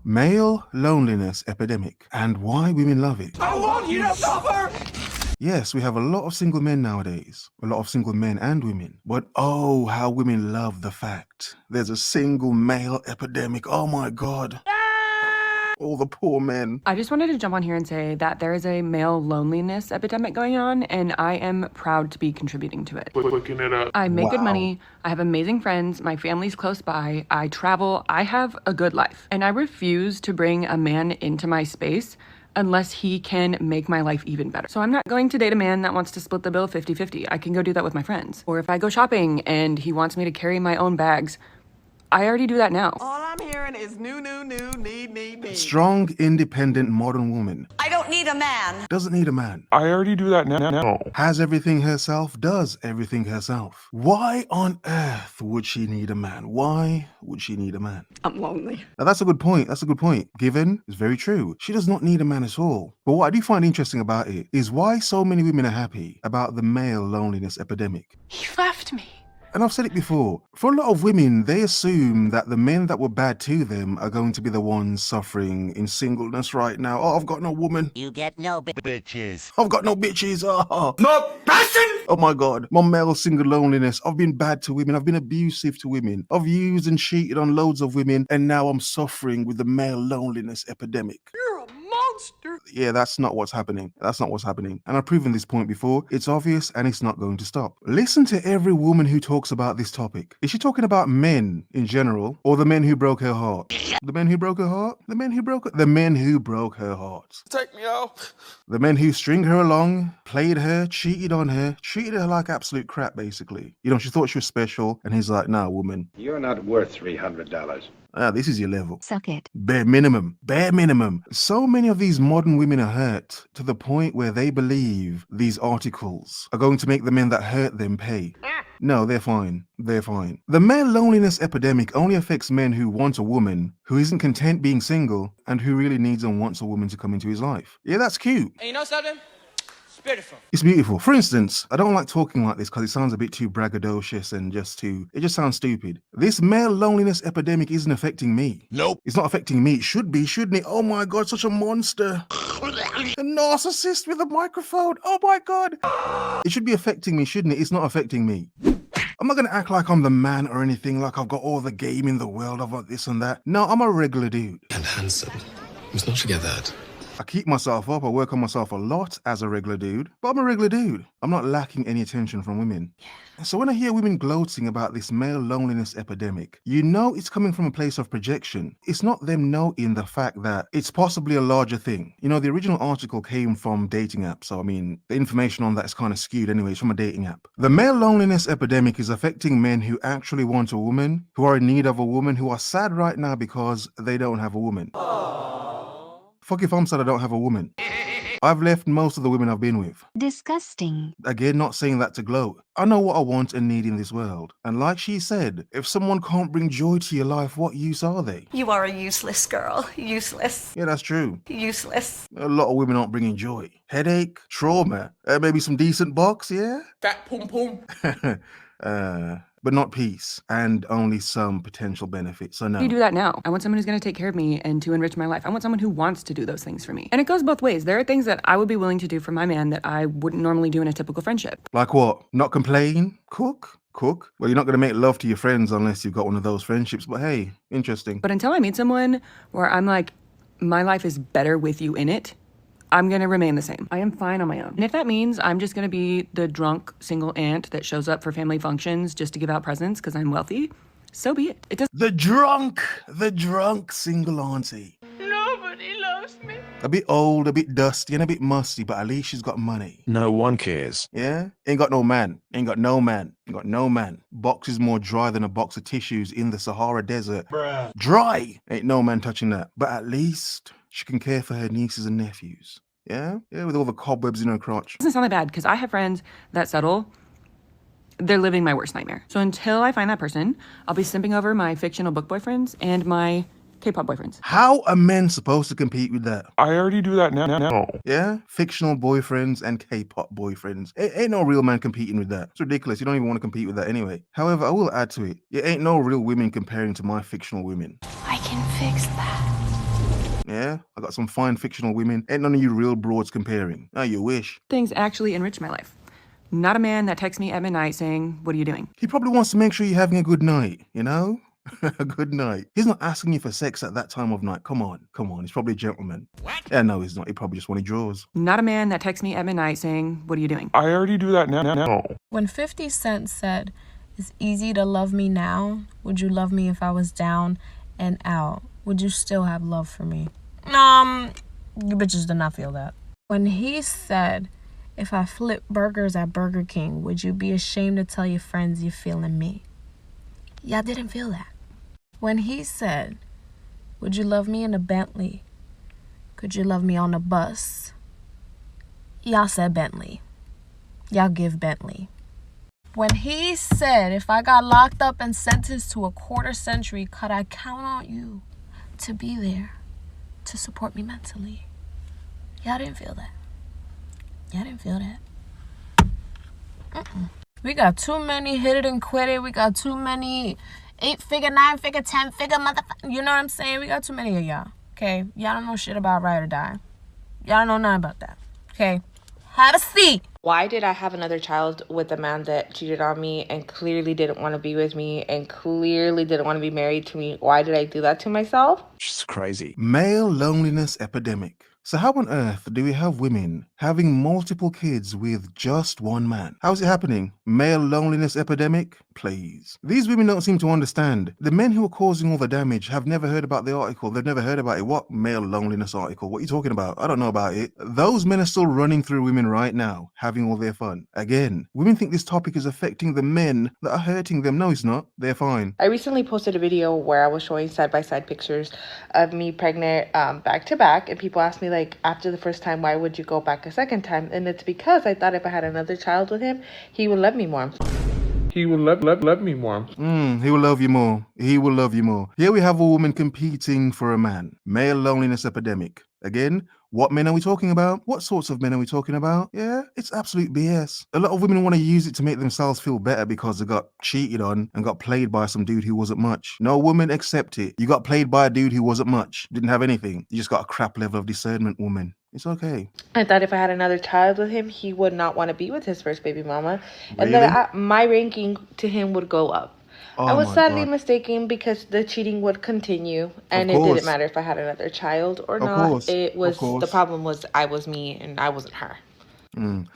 Male loneliness epidemic and why women love it. I want you to suffer! Yes, we have a lot of single men nowadays, a lot of single men and women. But oh, how women love the fact there's a single male epidemic. Oh my God. All the poor men. I just wanted to jump on here and say that there is a male loneliness epidemic going on, and I am proud to be contributing to it. Looking it up. I make good Wow. money, I have amazing friends, my family's close by, I travel, I have a good life. And I refuse to bring a man into my space unless he can make my life even better. So I'm not going to date a man that wants to split the bill 50-50. I can go do that with my friends. Or if I go shopping and he wants me to carry my own bags, I already do that now. All I'm hearing is new, need. Strong, independent, modern woman. I don't need a man. Doesn't need a man. I already do that now. Has everything herself, does everything herself. Why on earth would she need a man? Why would she need a man? I'm lonely. Now that's a good point. That's a good point. Given, it's very true. She does not need a man at all. But what I do find interesting about it is why so many women are happy about the male loneliness epidemic. He left me. And I've said it before, for a lot of women, they assume that the men that were bad to them are going to be the ones suffering in singleness right now. Oh, I've got no woman. You get no bitches. I've got no bitches. Oh. No passion! Oh my God, my male single loneliness. I've been bad to women. I've been abusive to women. I've used and cheated on loads of women. And now I'm suffering with the male loneliness epidemic. You're a monster. Yeah, that's not what's happening. That's not what's happening. And I've proven this point before. It's obvious and it's not going to stop. Listen to every woman who talks about this topic. Is she talking about men in general or the men who broke her heart? The men who broke her heart? The men who broke her heart. Take me off. The men who string her along, played her, cheated on her, treated her like absolute crap, basically. You know, she thought she was special, and he's like, nah, woman. You're not worth $300. This is your level. Suck it. Bare minimum. Bare minimum. So many of these modern women are hurt to the point where they believe these articles are going to make the men that hurt them pay. No, they're fine. They're fine. The male loneliness epidemic only affects men who want a woman, who isn't content being single, and who really needs and wants a woman to come into his life. Yeah, that's cute. And you know something? It's beautiful. It's beautiful. For instance, I don't like talking like this because it sounds a bit too braggadocious and it just sounds stupid. This male loneliness epidemic isn't affecting me. Nope. It's not affecting me. It should be, shouldn't it? Oh my God, such a monster. A narcissist with a microphone. Oh my God. It should be affecting me, shouldn't it? It's not affecting me. I'm not going to act like I'm the man or anything, like I've got all the game in the world, I've got this and that. No, I'm a regular dude. And handsome. Must not forget that. I keep myself up, I work on myself a lot as a regular dude, but I'm a regular dude. I'm not lacking any attention from women. So when I hear women gloating about this male loneliness epidemic, you know it's coming from a place of projection. It's not them noting the fact that it's possibly a larger thing. You know, the original article came from dating apps, so I mean, the information on that is kind of skewed anyway, it's from a dating app. The male loneliness epidemic is affecting men who actually want a woman, who are in need of a woman, who are sad right now because they don't have a woman. Fuck if I'm sad I don't have a woman. I've left most of the women I've been with. Disgusting. Again, not saying that to gloat. I know what I want and need in this world. And like she said, if someone can't bring joy to your life, what use are they? You are a useless girl. Useless. Yeah, that's true. Useless. A lot of women aren't bringing joy. Headache, trauma, maybe some decent box, yeah? Fat pum pum. But not peace, and only some potential benefits. So no. You do that now. I want someone who's going to take care of me and to enrich my life. I want someone who wants to do those things for me. And it goes both ways. There are things that I would be willing to do for my man that I wouldn't normally do in a typical friendship. Like what? Not complain? Cook? Well, you're not going to make love to your friends unless you've got one of those friendships. But hey, interesting. But until I meet someone where I'm like, my life is better with you in it, I'm going to remain the same. I am fine on my own. And if that means I'm just going to be the drunk single aunt that shows up for family functions just to give out presents because I'm wealthy, so be it. It doesn't. The drunk single auntie. Nobody loves me. A bit old, a bit dusty, and a bit musty, but at least she's got money. No one cares. Yeah? Ain't got no man. Ain't got no man. Box is more dry than a box of tissues in the Sahara Desert. Bruh. Dry! Ain't no man touching that. But at least she can care for her nieces and nephews. Yeah? Yeah, with all the cobwebs in her crotch. Doesn't sound that bad because I have friends that settle. They're living my worst nightmare. So until I find that person, I'll be simping over my fictional book boyfriends and my K-pop boyfriends. How are men supposed to compete with that? I already do that now. Yeah? Fictional boyfriends and K-pop boyfriends. Ain't no real man competing with that. It's ridiculous. You don't even want to compete with that anyway. However, I will add to it. It ain't no real women comparing to my fictional women. I can fix that. Yeah, I got some fine fictional women. Ain't none of you real broads comparing. Oh, you wish. Things actually enrich my life. Not a man that texts me at midnight saying, "What are you doing?" He probably wants to make sure you're having a good night, you know? A good night. He's not asking you for sex at that time of night. Come on, come on. He's probably a gentleman. What? Yeah, no, he's not. He probably just wanted drawers. Not a man that texts me at midnight saying, "What are you doing?" I already do that now. When 50 Cent said, "It's easy to love me now, would you love me if I was down and out? Would you still have love for me?" You bitches did not feel that. When he said, "If I flip burgers at Burger King, would you be ashamed to tell your friends you're feeling me?" Y'all didn't feel that. When he said, "Would you love me in a Bentley? Could you love me on a bus?" Y'all said Bentley. Y'all give Bentley. When he said, "If I got locked up and sentenced to a quarter century, could I count on you to be there to support me mentally?" Y'all didn't feel that. Y'all didn't feel that. We got too many hit it and quit it. We got too many 8-figure, 9-figure, 10-figure motherfucker. You know what I'm saying? We got too many of y'all. Okay? Y'all don't know shit about ride or die. Y'all don't know nothing about that. Okay? Have a seat. Why did I have another child with a man that cheated on me and clearly didn't want to be with me and clearly didn't want to be married to me? Why did I do that to myself? Just crazy. Male loneliness epidemic. So how on earth do we have women having multiple kids with just one man? How's it happening? Male loneliness epidemic? Please. These women don't seem to understand. The men who are causing all the damage have never heard about the article. They've never heard about it. What male loneliness article? What are you talking about? I don't know about it. Those men are still running through women right now, having all their fun. Again, women think this topic is affecting the men that are hurting them. No, it's not. They're fine. I recently posted a video where I was showing side-by-side pictures of me pregnant back to back, and people asked me, like, after the first time, why would you go back a second time? And it's because I thought if I had another child with him, he would love me more. He will love me more. He will love you more. He will love you more. Here we have a woman competing for a man. Male loneliness epidemic. Again, what men are we talking about? What sorts of men are we talking about? Yeah, it's absolute BS. A lot of women want to use it to make themselves feel better because they got cheated on and got played by some dude who wasn't much. No woman, accept it. You got played by a dude who wasn't much. Didn't have anything. You just got a crap level of discernment, woman. It's okay. I thought if I had another child with him, he would not want to be with his first baby mama. And Really? then my ranking to him would go up. Oh I was my sadly God. mistaken because the cheating would continue. And it course. didn't matter if I had another child or not. course. It Of was, course. the problem was I was me and I wasn't her.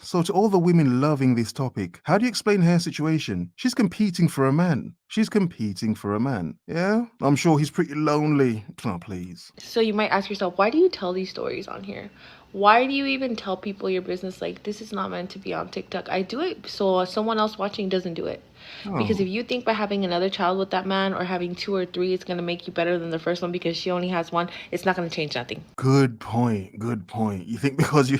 So to all the women loving this topic, how do you explain her situation? She's competing for a man. She's competing for a man. Yeah? I'm sure he's pretty lonely. Oh, please. So you might ask yourself, why do you tell these stories on here? Why do you even tell people your business? Like, this is not meant to be on TikTok. I do it so someone else watching doesn't do it. Because if you think by having another child with that man or having 2 or 3, it's going to make you better than the first one because she only has 1, it's not going to change nothing. Good point. Good point. You think because you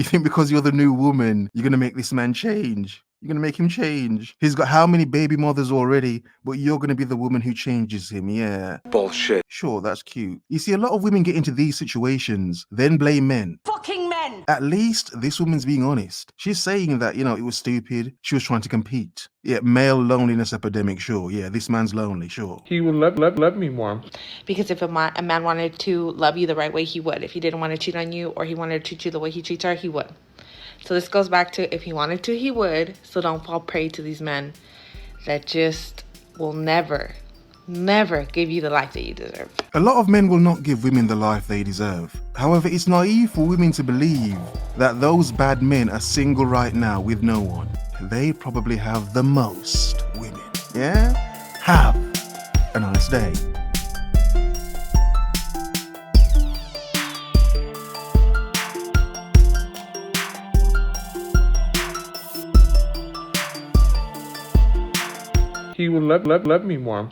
think because you're the new woman, you're gonna make this man change? You're gonna make him change? He's got how many baby mothers already, but you're gonna be the woman who changes him, yeah. Bullshit. Sure, that's cute. You see, a lot of women get into these situations, then blame men. Fucking men. At least this woman's being honest. She's saying that, it was stupid. She was trying to compete. Yeah, male loneliness epidemic, sure. Yeah, this man's lonely, sure. He will love me more. Because if a man wanted to love you the right way, he would. If he didn't want to cheat on you or he wanted to treat you the way he treats her, he would. So this goes back to if he wanted to, he would. So don't fall prey to these men that just will never give you the life that you deserve. A lot of men will not give women the life they deserve. However, it's naive for women to believe that those bad men are single right now with no one. They probably have the most women. Yeah? Have a nice day. He will love me more.